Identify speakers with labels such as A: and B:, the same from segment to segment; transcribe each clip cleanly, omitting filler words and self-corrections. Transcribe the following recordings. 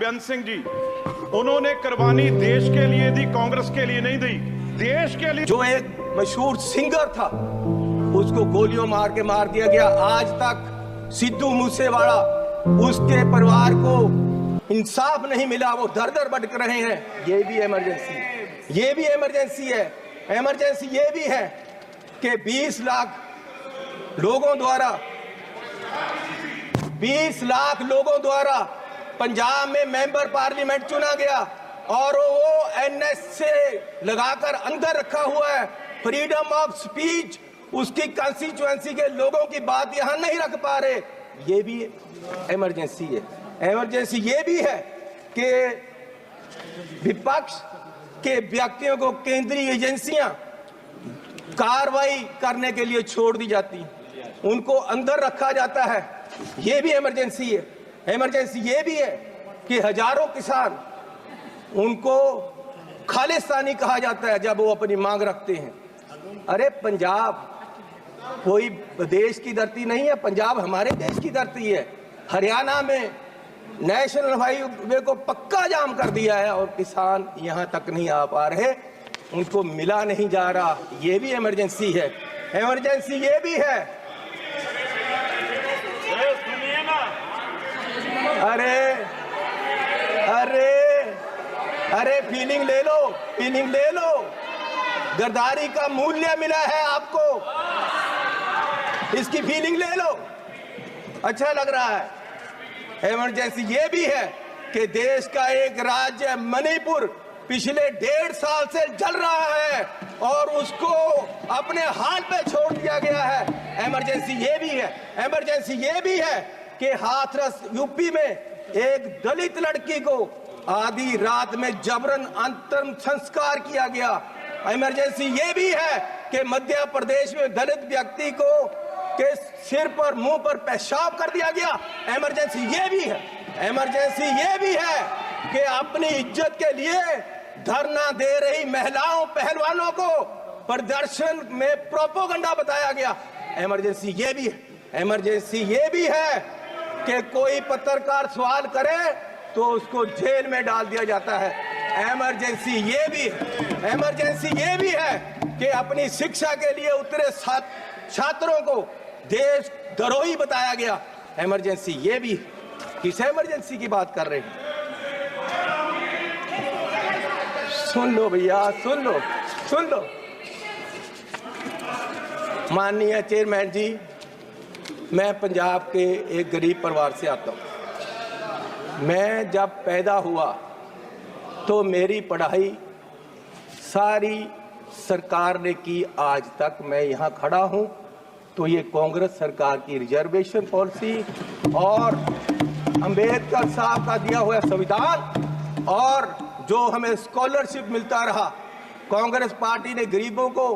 A: बेअंत सिंह जी, उन्होंने कुर्बानी देश के लिए दी, कांग्रेस के लिए नहीं दी, देश के लिए।
B: जो एक मशहूर सिंगर था उसको गोलियों मार के मार दिया गया। आज तक सिद्धू मूसेवाला, उसके परिवार को इंसाफ नहीं मिला, वो दर दर भटक रहे हैं। ये भी इमरजेंसी है, ये भी इमरजेंसी है। इमरजेंसी ये भी है कि 20 लाख लोगों द्वारा पंजाब में मेंबर पार्लियामेंट चुना गया और वो एनएस से लगाकर अंदर रखा हुआ है। फ्रीडम ऑफ स्पीच, उसकी कंस्टिट्यूएंसी के लोगों की बात यहां नहीं रख पा रहे। ये भी इमरजेंसी है। इमरजेंसी ये भी है कि विपक्ष के व्यक्तियों को केंद्रीय एजेंसियां कार्रवाई करने के लिए छोड़ दी जाती, उनको अंदर रखा जाता है। ये भी इमरजेंसी है। इमरजेंसी ये भी है कि हजारों किसान, उनको खालिस्तानी कहा जाता है जब वो अपनी मांग रखते हैं। अरे पंजाब कोई देश की धरती नहीं है, पंजाब हमारे देश की धरती है। हरियाणा में नेशनल हाईवे को पक्का जाम कर दिया है और किसान यहां तक नहीं आ पा रहे, उनको मिला नहीं जा रहा। ये भी इमरजेंसी है। इमरजेंसी ये भी है, अरे फीलिंग ले लो, फीलिंग ले लो। गद्दारी का मूल्य मिला है आपको, इसकी फीलिंग ले लो, अच्छा लग रहा है। इमरजेंसी ये भी है कि देश का एक राज्य मणिपुर पिछले 1.5 साल से जल रहा है और उसको अपने हाल पे छोड़ दिया गया है। इमरजेंसी ये भी है। इमरजेंसी ये भी है कि हाथरस यूपी में एक दलित लड़की को आधी रात में जबरन अंतिम संस्कार किया गया। इमरजेंसी ये भी है कि मध्य प्रदेश में दलित व्यक्ति को के सिर पर, मुंह पर पेशाब कर दिया गया। इमरजेंसी ये भी है। इमरजेंसी ये भी है कि अपनी इज्जत के लिए धरना दे रही महिलाओं, पहलवानों को प्रदर्शन में प्रोपोगंडा बताया गया। इमरजेंसी ये भी है। इमरजेंसी ये भी है कि कोई पत्रकार सवाल करे तो उसको जेल में डाल दिया जाता है। इमरजेंसी ये भी है। इमरजेंसी ये भी है कि अपनी शिक्षा के लिए उतरे छात्रों को देश द्रोही बताया गया। इमरजेंसी ये भी। किस इमरजेंसी की बात कर रहे हैं? सुन लो भैया, सुन लो, सुन लो। माननीय चेयरमैन जी, मैं पंजाब के एक गरीब परिवार से आता हूँ। मैं जब पैदा हुआ तो मेरी पढ़ाई सारी सरकार ने की। आज तक मैं यहाँ खड़ा हूँ तो ये कांग्रेस सरकार की रिजर्वेशन पॉलिसी और अंबेडकर साहब का दिया हुआ संविधान और जो हमें स्कॉलरशिप मिलता रहा, कांग्रेस पार्टी ने गरीबों को,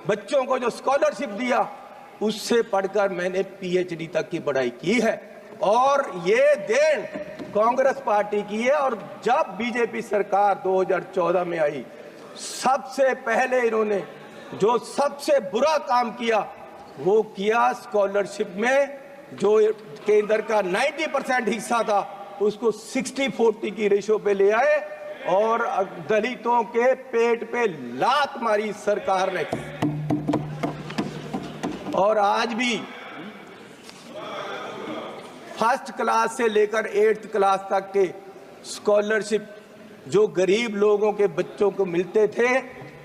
B: बच्चों को जो स्कॉलरशिप दिया, उससे पढ़कर मैंने पीएचडी तक की पढ़ाई की है और ये देन कांग्रेस पार्टी की है। और जब बीजेपी सरकार 2014 में आई, सबसे पहले इन्होंने जो सबसे बुरा काम किया वो किया, स्कॉलरशिप में जो केंद्र का 90% हिस्सा था उसको 60-40 की रेशो पे ले आए और दलितों के पेट पे लात मारी सरकार ने। और आज भी फर्स्ट क्लास से लेकर 8th क्लास तक के स्कॉलरशिप जो गरीब लोगों के बच्चों को मिलते थे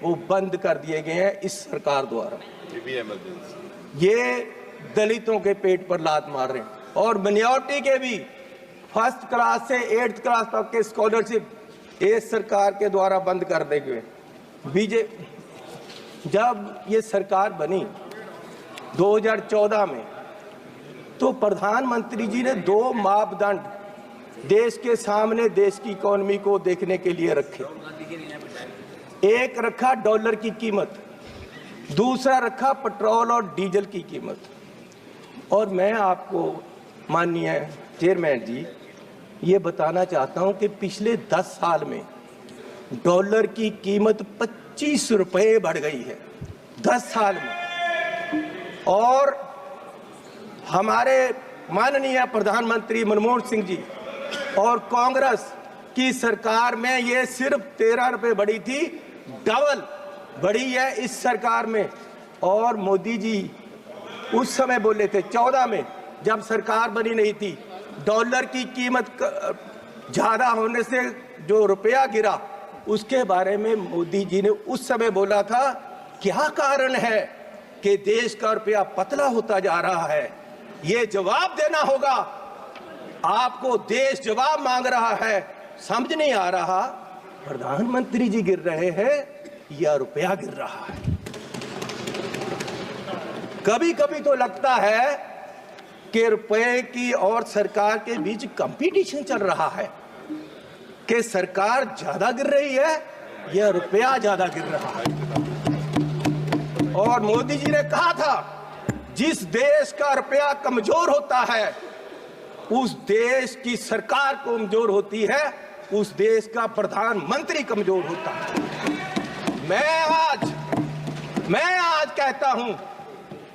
B: वो बंद कर दिए गए हैं इस सरकार द्वारा। ये भी इमरजेंसी। ये दलितों के पेट पर लात मार रहे हैं। और माइनॉरिटी के भी फर्स्ट क्लास से 8th क्लास तक के स्कॉलरशिप इस सरकार के द्वारा बंद कर दिए गए। जब ये सरकार बनी 2014 में तो प्रधानमंत्री जी ने 2 मापदंड देश के सामने देश की इकोनॉमी को देखने के लिए रखे। एक रखा डॉलर की कीमत, दूसरा रखा पेट्रोल और डीजल की कीमत। और मैं आपको माननीय चेयरमैन जी ये बताना चाहता हूं कि पिछले 10 साल में डॉलर की कीमत 25 रुपए बढ़ गई है 10 साल में। और हमारे माननीय प्रधानमंत्री मनमोहन सिंह जी और कांग्रेस की सरकार में ये सिर्फ 13 रुपए बढ़ी थी, डबल बढ़ी है इस सरकार में। और मोदी जी उस समय बोले थे 14 में, जब सरकार बनी नहीं थी, डॉलर की कीमत ज्यादा होने से जो रुपया गिरा, उसके बारे में मोदी जी ने उस समय बोला था क्या कारण है कि देश का रुपया पतला होता जा रहा है। ये जवाब देना होगा आपको, देश जवाब मांग रहा है। समझ नहीं आ रहा प्रधानमंत्री जी गिर रहे हैं या रुपया गिर रहा है। कभी कभी तो लगता है कि रुपए की और सरकार के बीच कंपटीशन चल रहा है कि सरकार ज्यादा गिर रही है या रुपया ज्यादा गिर रहा है। और मोदी जी ने कहा था जिस देश का रुपया कमजोर होता है उस देश की सरकार कमजोर होती है, उस देश का प्रधानमंत्री कमजोर होता है। मैं आज कहता हूं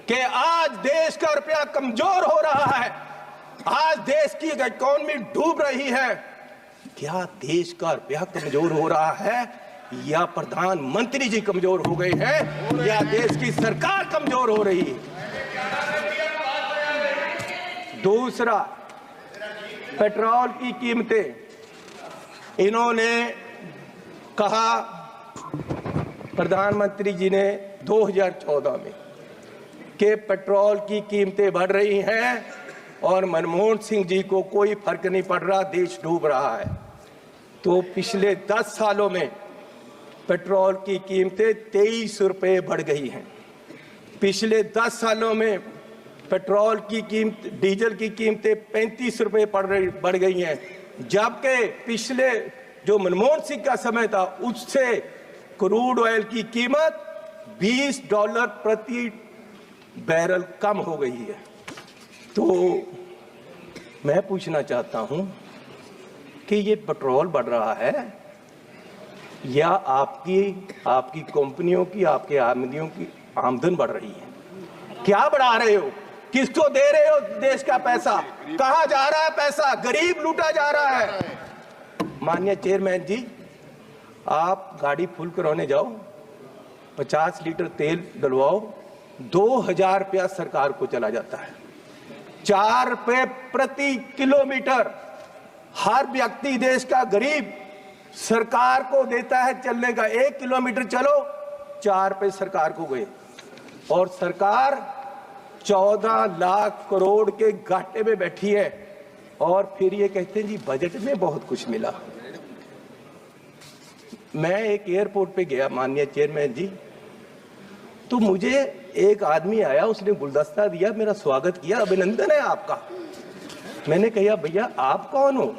B: कि आज देश का रुपया कमजोर हो रहा है, आज देश की इकोनॉमी डूब रही है। क्या देश का रुपया कमजोर हो रहा है या प्रधानमंत्री जी कमजोर हो गए हैं या देश की सरकार कमजोर हो रही है? दूसरा, पेट्रोल की कीमतें, इन्होंने कहा प्रधानमंत्री जी ने 2014 में कि पेट्रोल की कीमतें बढ़ रही हैं और मनमोहन सिंह जी को कोई फर्क नहीं पड़ रहा, देश डूब रहा है। तो पिछले 10 सालों में पेट्रोल की कीमतें 23 रुपए बढ़ गई हैं। पिछले 10 सालों में पेट्रोल की कीमत, डीजल की कीमतें 35 रुपए बढ़ गई हैं, जबकि पिछले जो मनमोहन सिंह का समय था उससे क्रूड ऑयल की कीमत $20 प्रति बैरल कम हो गई है। तो मैं पूछना चाहता हूं कि ये पेट्रोल बढ़ रहा है या आपकी कंपनियों की, आपके आमदनियों की आमदन बढ़ रही है? क्या बढ़ा रहे हो? किसको दे रहे हो देश का पैसा? कहां जा रहा है पैसा? गरीब लूटा जा रहा है। माननीय चेयरमैन जी, आप गाड़ी फुल कराने जाओ, 50 लीटर तेल डलवाओ, 2000 रुपया सरकार को चला जाता है। 4 रुपए प्रति किलोमीटर हर व्यक्ति देश का गरीब सरकार को देता है चलने का। 1 किलोमीटर चलो 4 रुपए सरकार को गए, और सरकार 14 लाख करोड़ के घाटे में बैठी है। और फिर ये कहते हैं जी बजट में बहुत कुछ मिला। मैं एक एयरपोर्ट पे गया माननीय चेयरमैन जी, तो मुझे एक आदमी आया, उसने गुलदस्ता दिया, मेरा स्वागत किया, अभिनंदन है आपका। मैंने कहा भैया आप कौन हो,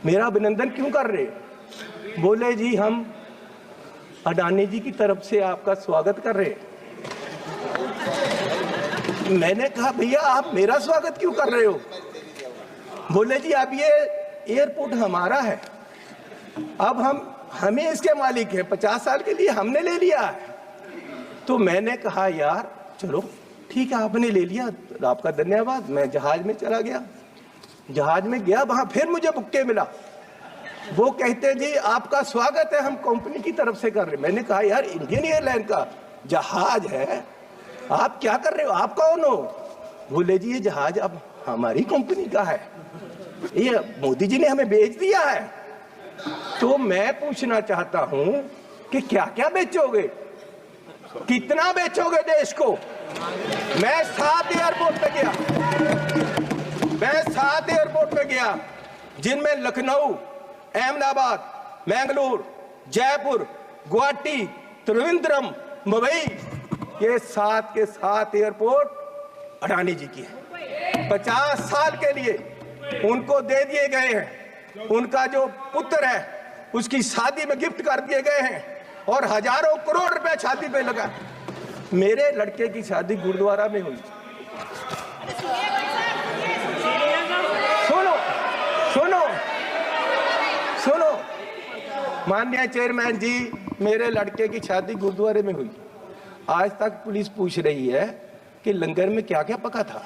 B: मेरा अभिनंदन क्यों कर रहे? बोले जी हम अडानी जी की तरफ से आपका स्वागत कर रहे। मैंने कहा भैया आप मेरा स्वागत क्यों कर रहे हो? बोले जी अब ये एयरपोर्ट हमारा है, अब हमें इसके मालिक है, 50 साल के लिए हमने ले लिया है। तो मैंने कहा यार चलो ठीक है, आपने ले लिया, आपका धन्यवाद। मैं जहाज में चला गया, जहाज में गया, वहां फिर मुझे बुक्के मिला। वो कहते जी आपका स्वागत है, हम कंपनी की तरफ से कर रहे। मैंने कहा यार इंडियन एयरलाइन का जहाज है, आप क्या कर रहे हो, आप कौन हो? बोले जी ये जहाज अब हमारी कंपनी का है, ये मोदी जी ने हमें बेच दिया है। तो मैं पूछना चाहता हूं कि क्या क्या बेचोगे, कितना बेचोगे देश को? मैं 7 एयरपोर्ट पे गया, जिनमें लखनऊ, अहमदाबाद, मैंगलोर, जयपुर, गुवाहाटी, त्रिवेंद्रम, मुंबई, ये 7 के 7 एयरपोर्ट अडानी जी की है। 50 साल के लिए उनको दे दिए गए हैं। उनका जो पुत्र है उसकी शादी में गिफ्ट कर दिए गए हैं और हजारों करोड़ रुपए शादी पे लगा। मेरे लड़के की शादी गुरुद्वारा में हुई। सुनो माननीय चेयरमैन जी, मेरे लड़के की शादी गुरुद्वारे में हुई। आज तक पुलिस पूछ रही है कि लंगर में क्या क्या पका था,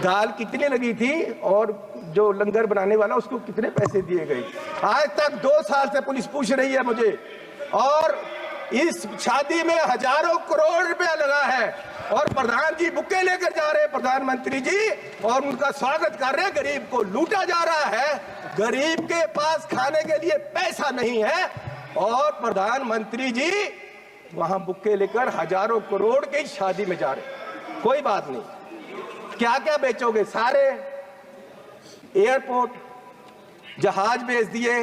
B: दाल कितनी लगी थी और जो लंगर बनाने वाला उसको कितने पैसे दिए गए? आज तक 2 साल से पुलिस पूछ रही है मुझे, और इस शादी में हजारों करोड़ रुपया लगा है, और प्रधान जी बुक्के लेकर जा रहे हैं, प्रधानमंत्री जी, और उनका स्वागत कर रहे हैं। गरीब को लूटा जा रहा है, गरीब के पास खाने के लिए पैसा नहीं है, और प्रधानमंत्री जी वहां बुक्के लेकर हजारों करोड़ की शादी में जा रहे। कोई बात नहीं, क्या क्या बेचोगे? सारे एयरपोर्ट, जहाज बेच दिए।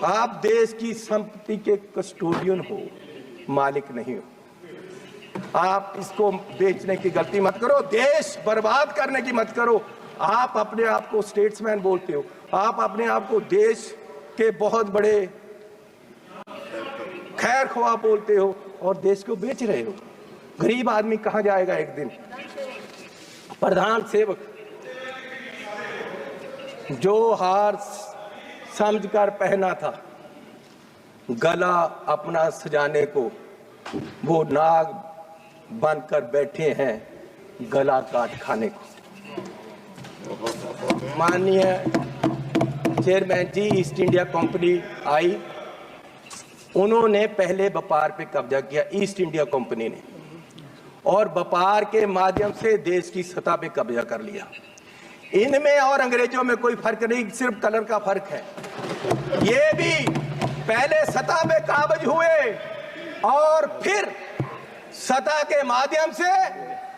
B: आप देश की संपत्ति के कस्टोडियन हो, मालिक नहीं हो। आप इसको बेचने की गलती मत करो, देश बर्बाद करने की मत करो। आप अपने आप को स्टेट्समैन बोलते हो, आप अपने आप को देश के बहुत बड़े खैर ख्वाह बोलते हो, और देश को बेच रहे हो। गरीब आदमी कहां जाएगा एक दिन? प्रधान सेवक जो हार समझकर पहना था, गला अपना सजाने को, वो नाग बनकर बैठे हैं गला काट खाने को। माननीय चेयरमैन जी, ईस्ट इंडिया कंपनी आई, उन्होंने पहले व्यापार पे कब्जा किया, ईस्ट इंडिया कंपनी ने, और व्यापार के माध्यम से देश की सतह पे कब्जा कर लिया। इनमें और अंग्रेजों में कोई फर्क नहीं, सिर्फ कलर का फर्क है। ये भी पहले सतह पे काबज हुए, और फिर सतह के माध्यम से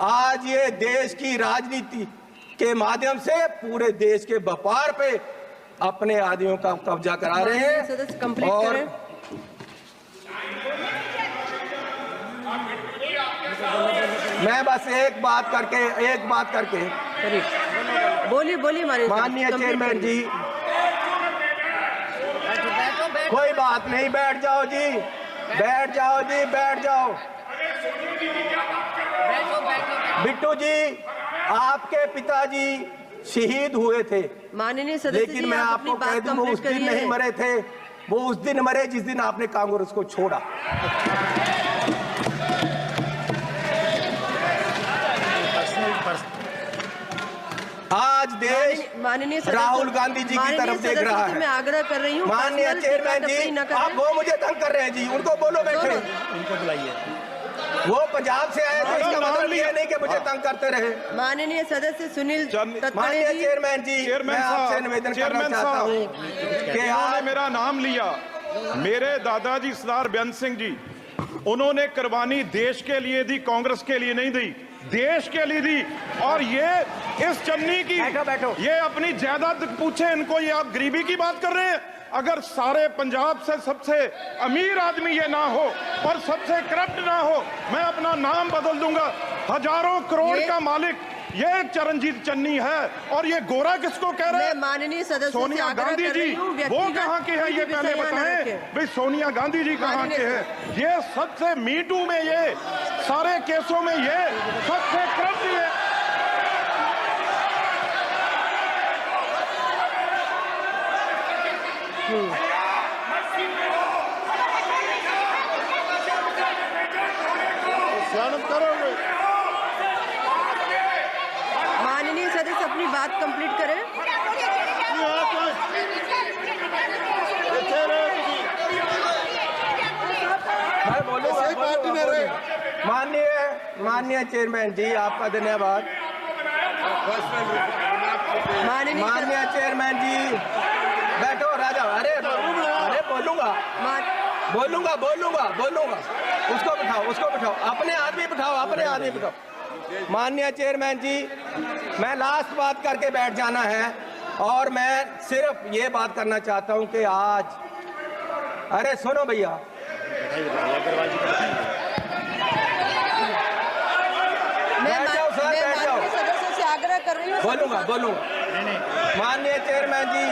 B: आज ये देश की राजनीति के माध्यम से पूरे देश के व्यापार पे अपने आदमियों का कब्जा करा रहे हैं। और मैं बस एक बात करके
C: बोलिए
B: माननीय चेयरमैन जी, कोई बात नहीं, बैठ जाओ जी, बैठ जाओ। बिट्टू जी, आपके पिताजी शहीद हुए थे,
C: माननीय सदस्य,
B: लेकिन मैं आपको कह दूं, वो उस दिन नहीं मरे थे, वो उस दिन मरे जिस दिन आपने कांग्रेस को छोड़ा। आज देश राहुल गांधी जी की तरफ देख रहा है।
C: मैं आग्रह कर रही हूँ,
B: माननीय चेयरमैन जी, आप वो मुझे तंग कर रहे हैं जी, उनको बोलो बैठे, उनको बुलाइए। वो पंजाब से आए थे, इसका मतलब ये नहीं कि मुझे तंग करते रहे।
C: माननीय सदस्य सुनील
B: माननीय चेयरमैन जी, मैं आपसे निवेदन करना चाहता हूँ कि
A: आपने मेरा नाम लिया। मेरे दादाजी सरदार बेअंत सिंह जी, उन्होंने कुर्बानी देश के लिए दी, कांग्रेस के लिए नहीं दी, देश के लिए दी। और ये इस चन्नी की
B: बैठो।
A: ये अपनी जायदाद पूछे इनको, ये आप गरीबी की बात कर रहे हैं। अगर सारे पंजाब से सबसे अमीर आदमी ये ना हो और सबसे करप्ट ना हो, मैं अपना नाम बदल दूंगा। हजारों करोड़ का मालिक ये चरणजीत चन्नी है, और ये गोरा किसको कह रहे हैं?
C: माननीय सदस्य
A: सोनिया गांधी जी, वो कहाँ के हैं ये पहले बताएं भाई। सोनिया गांधी जी कहाँ के हैं? ये सबसे मीटू में, ये सारे केसों में ये सबसे करप्ट ये।
C: माननीय सदस्य अपनी बात कंप्लीट करें।
B: माननीय चेयरमैन जी, आपका धन्यवाद। माननीय चेयरमैन जी, बैठो राजा। अरे बोलूंगा। उसको बिठाओ, अपने आदमी बिठाओ। माननीय चेयरमैन जी, मैं लास्ट बात करके बैठ जाना है, और मैं सिर्फ ये बात करना चाहता हूं कि आज, अरे सुनो भैया, बैठ जाओ।
C: सदस्य से आग्रह कर रही हूँ,
B: बोलूंगा। माननीय चेयरमैन जी,